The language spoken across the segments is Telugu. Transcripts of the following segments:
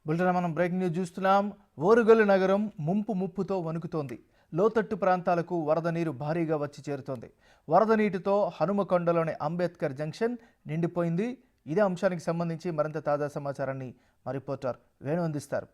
బులెటిన్ మనం బ్రేకింగ్ న్యూస్ చూస్తున్నాం. ఓరుగల్లు నగరం ముప్పుతో వణుకుతోంది. లోతట్టు ప్రాంతాలకు వరద నీరు భారీగా వచ్చి చేరుతోంది. వరద నీటితో హనుమకొండలోని అంబేద్కర్ జంక్షన్ నిండిపోయింది. ఇదే అంశానికి సంబంధించి మరింత తాజా సమాచారాన్ని మా రిపోర్టర్ వేణు అందిస్తారు.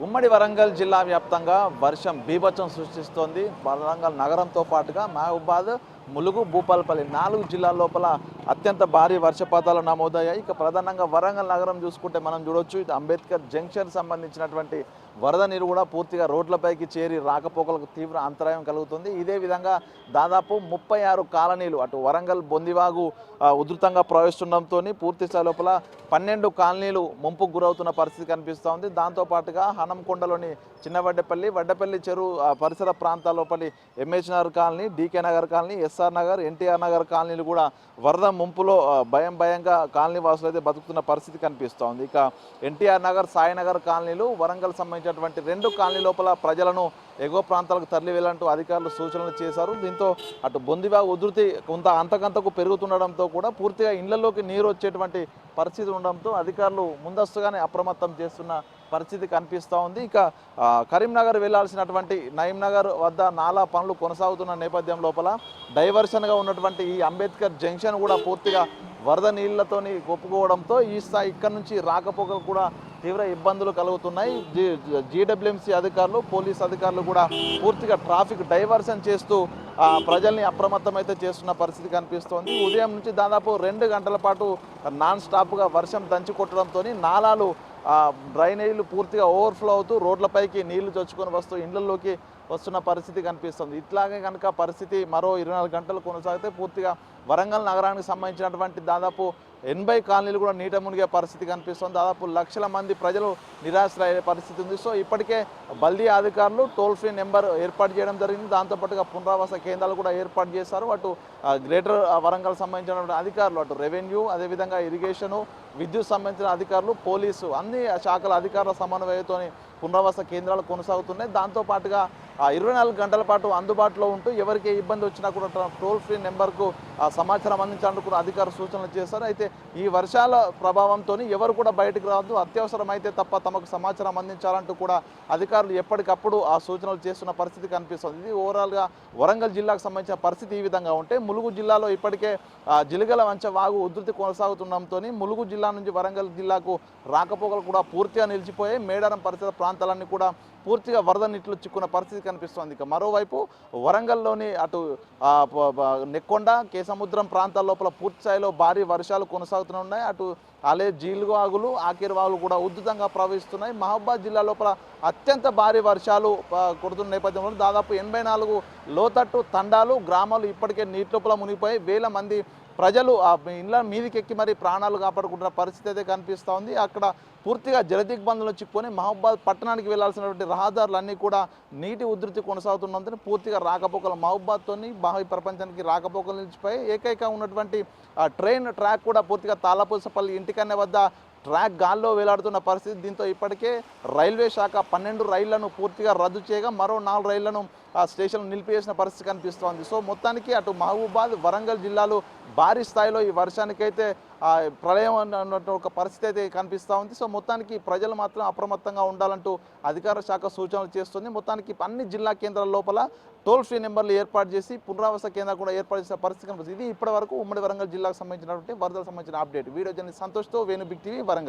ఉమ్మడి వరంగల్ జిల్లా వ్యాప్తంగా వర్షం బీభత్సం సృష్టిస్తోంది. వరంగల్ నగరంతో పాటుగా మహబూబాద్, ములుగు, భూపాలపల్లి 4 జిల్లాల లోపల అత్యంత భారీ వర్షపాతాలు నమోదయ్యాయి. ఇక ప్రధానంగా వరంగల్ నగరం చూసుకుంటే మనం చూడొచ్చు, ఇది అంబేద్కర్ జంక్షన్ సంబంధించినటువంటి వరద నీరు కూడా పూర్తిగా రోడ్లపైకి చేరి రాకపోకలకు తీవ్ర అంతరాయం కలుగుతుంది. ఇదే విధంగా దాదాపు 36 కాలనీలు అటు వరంగల్ బొందివాగు ఉధృతంగా ప్రవహిస్తుండడంతో పూర్తి స్థాయి లోపల 12 కాలనీలు ముంపుకు గురవుతున్న పరిస్థితి కనిపిస్తూ ఉంది. దాంతోపాటుగా హనంకొండలోని వడ్డపల్లి చెరువు పరిసర ప్రాంతాల లోపలి MH Nagar colony, DK Nagar colony, SR Nagar, NTR Nagar కాలనీలు కూడా వరద ముంపులో భయంగా కాలనీ వాసులు అయితే బతుకుతున్న పరిస్థితి కనిపిస్తూ ఉంది. ఇక ఎన్టీఆర్ నగర్, సాయినగర్ కాలనీలు, వరంగల్ సంబంధించినటువంటి 2 కాలనీ లోపల ప్రజలను ఎగువ ప్రాంతాలకు తరలి వెళ్ళంటూ అధికారులు సూచనలు చేశారు. దీంతో అటు బొందిబాగు ఉధృతి కొంత అంతకంతకు పెరుగుతుండడంతో కూడా పూర్తిగా ఇళ్లలోకి నీరు వచ్చేటువంటి పరిస్థితి ఉండడంతో అధికారులు ముందస్తుగానే అప్రమత్తం చేస్తున్న పరిస్థితి కనిపిస్తూ ఉంది. ఇక కరీంనగర్ వెళ్లాల్సినటువంటి నయీంనగర్ వద్ద నాలా పనులు కొనసాగుతున్న నేపథ్యం లోపల డైవర్షన్గా ఉన్నటువంటి ఈ అంబేద్కర్ జంక్షన్ కూడా పూర్తిగా వరద నీళ్లతోని కొప్పుకోవడంతో ఇక్కడ నుంచి రాకపోకలు కూడా తీవ్ర ఇబ్బందులు కలుగుతున్నాయి. జీడబ్ల్యూఎంసీ అధికారులు, పోలీస్ అధికారులు కూడా పూర్తిగా ట్రాఫిక్ డైవర్షన్ చేస్తూ ప్రజల్ని అప్రమత్తమైతే చేస్తున్న పరిస్థితి కనిపిస్తోంది. ఉదయం నుంచి దాదాపు 2 గంటల పాటు నాన్ స్టాప్గా వర్షం దంచి కొట్టడంతో నాలాలు డ్రైనేజీలు పూర్తిగా ఓవర్ఫ్లో అవుతూ రోడ్లపైకి నీళ్లు చొచ్చుకొని వస్తూ ఇళ్లలోకి వస్తున్న పరిస్థితి కనిపిస్తుంది. ఇట్లాగే కనుక పరిస్థితి మరో 24 గంటలు కొనసాగితే పూర్తిగా వరంగల్ నగరానికి సంబంధించినటువంటి దాదాపు 80 కాలనీలు కూడా నీట మునిగే పరిస్థితి కనిపిస్తుంది. దాదాపు లక్షల మంది ప్రజలు నిరాశ్రయ పరిస్థితి ఉంది. సో ఇప్పటికే బల్దీ అధికారులు టోల్ ఫ్రీ నెంబర్ ఏర్పాటు చేయడం జరిగింది. దాంతోపాటుగా పునరావాస కేంద్రాలు కూడా ఏర్పాటు చేశారు. అటు గ్రేటర్ వరంగల్ సంబంధించినటువంటి అధికారులు, అటు రెవెన్యూ, అదేవిధంగా ఇరిగేషను, విద్యుత్ సంబంధించిన అధికారులు, పోలీసు, అన్ని శాఖల అధికారుల సమన్వయంతో పునరావాస కేంద్రాలు కొనసాగుతున్నాయి. దాంతోపాటుగా 24 గంటల పాటు అందుబాటులో ఉంటూ ఎవరికి ఇబ్బంది వచ్చినా కూడా టోల్ ఫ్రీ నెంబర్కు సమాచారం అందించాలని కూడా అధికారులు సూచనలు చేశారు. అయితే ఈ వర్షాల ప్రభావంతో ఎవరు కూడా బయటకు రావద్దు, అత్యవసరమైతే తప్ప తమకు సమాచారం అందించాలంటూ కూడా అధికారులు ఎప్పటికప్పుడు ఆ సూచనలు చేస్తున్న పరిస్థితి కనిపిస్తుంది. ఇది ఓవరాల్గా వరంగల్ జిల్లాకు సంబంధించిన పరిస్థితి ఈ విధంగా ఉంటే, ములుగు జిల్లాలో ఇప్పటికే జిలిగల వంచ వాగు ఉధృతి కొనసాగుతుండడంతో ములుగు జిల్లా నుంచి వరంగల్ జిల్లాకు రాకపోకలు కూడా పూర్తిగా నిలిచిపోయాయి. మేడారం పరిసర ప్రాంతాలన్నీ కూడా పూర్తిగా వరద నీటిలో చిక్కున్న పరిస్థితి కనిపిస్తోంది. ఇక మరోవైపు వరంగల్లోని అటు నెక్కొండ, కేసముద్రం ప్రాంతాల లోపల పూర్తి స్థాయిలో భారీ వర్షాలు కొనసాగుతూనే ఉన్నాయి. అటు అలే జీలువాగులు, ఆకేరువాగులు కూడా ఉధృతంగా ప్రవహిస్తున్నాయి. మహబూబాద్ జిల్లా లోపల అత్యంత భారీ వర్షాలు కొడుతున్న నేపథ్యంలో దాదాపు 84 లోతట్టు తండాలు, గ్రామాలు ఇప్పటికే నీటి లోపల మునిగిపోయి వేల మంది ప్రజలు ఆ ఇళ్ళ మీదికెక్కి మరి ప్రాణాలు కాపాడుకుంటున్న పరిస్థితి అయితే కనిపిస్తూ ఉంది. అక్కడ పూర్తిగా జలదిగ్బంధంలో చిక్కుకొని మహబూబాద్ పట్టణానికి వెళ్లాల్సినటువంటి రహదారులన్నీ కూడా నీటి ఉధృతి కొనసాగుతున్నందున పూర్తిగా రాకపోకలు మహబూబాద్తోని బాహ్య ప్రపంచానికి రాకపోకలు నిలిచిపోయి ఏకైక ఉన్నటువంటి ట్రైన్ ట్రాక్ కూడా పూర్తిగా తాళపూసపల్లి ఇంటికన్నె వద్ద ట్రాక్ గాల్లో వేలాడుతున్న పరిస్థితి. దీంతో ఇప్పటికే రైల్వే శాఖ 12 రైళ్లను పూర్తిగా రద్దు చేయగా మరో 4 రైళ్లను స్టేషన్లు నిలిపివేసిన పరిస్థితి కనిపిస్తోంది. సో మొత్తానికి అటు మహబూబాద్, వరంగల్ జిల్లాలు భారీ స్థాయిలో ఈ వర్షానికైతే ప్రళయం అన్నట్టు ఒక పరిస్థితి అయితే కనిపిస్తూ ఉంది. సో మొత్తానికి ప్రజలు మాత్రం అప్రమత్తంగా ఉండాలంటూ అధికార శాఖ సూచనలు చేస్తుంది. మొత్తానికి అన్ని జిల్లా కేంద్రాల లోపల టోల్ ఫ్రీ నెంబర్లు ఏర్పాటు చేసి పునరావాస కేంద్రాలు కూడా ఏర్పాటు చేసిన పరిస్థితి కనిపిస్తుంది. ఇది ఇప్పటివరకు ఉమ్మడి వరంగల్ జిల్లాకు సంబంధించినటువంటి వరదలకు సంబంధించిన అప్డేట్. వీడియో జర్నలిస్ట్ సంతోష్తో వేణు, బిగ్ టీవీ, వరంగల్.